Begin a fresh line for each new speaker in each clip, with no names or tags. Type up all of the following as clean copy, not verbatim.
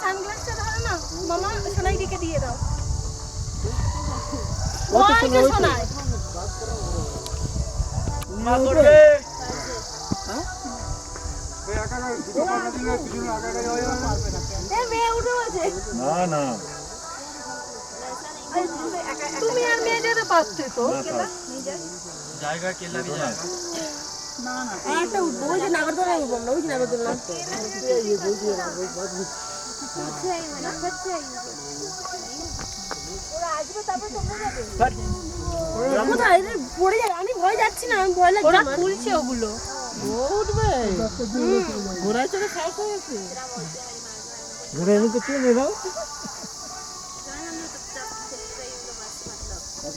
সানগ্লাসটা ধরো না মামা, সোনাই দিকে দিয়ে দাও। সোনাই
মা করবে
মেয়ে উঠে বলছে
না না
তুমি আর মেয়ে যেতে পারতে তো
জায়গা কেলা भी जाएगा
না না একটা উঠবো, ওই যে নাগরদোলা উঠবো না, ওই যে নাগরদোলা ওরা আসবে তারপর তোমরা যাবে কোথায় পড়ে যাবে, আমি ভয় যাচ্ছি না, আমি ভয় লাগছে ওরা তুলছে ওগুলো
উঠবে ঘোড়ায় চড়ে খাওয়া হয়েছে ঘোড়া এমনি তো নিয়ে দাও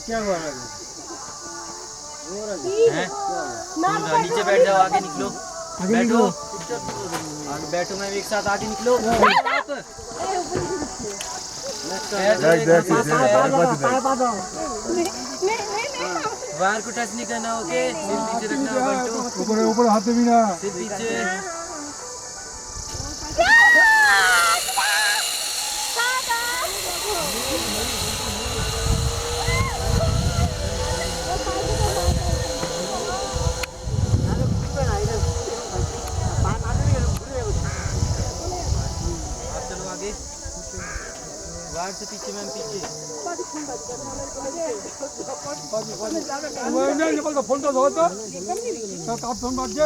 क्या हुआ है
नीचे बैठ जाओ आगे निकलो बैठो आगे बैठो मैं एक साथ आगे निकलो वायर को टच नहीं करना ओके सिर पीछे रखना बंटो
ऊपर ऊपर हाथ भी ना
सिर पीछे वायर से पीछे मैम पीछे
फोन तो धो तो आप फोन बात जे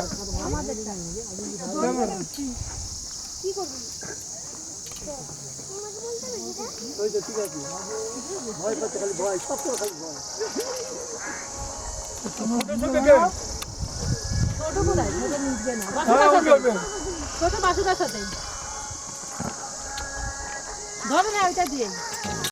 ঠিক আছে ভয় করতে খালি ভয় সব তো খালি ভয়
ছোট কোথায়, ছোট নিচে না, ছোট বাসুদার সাথে ধরে না ওইটা দিয়ে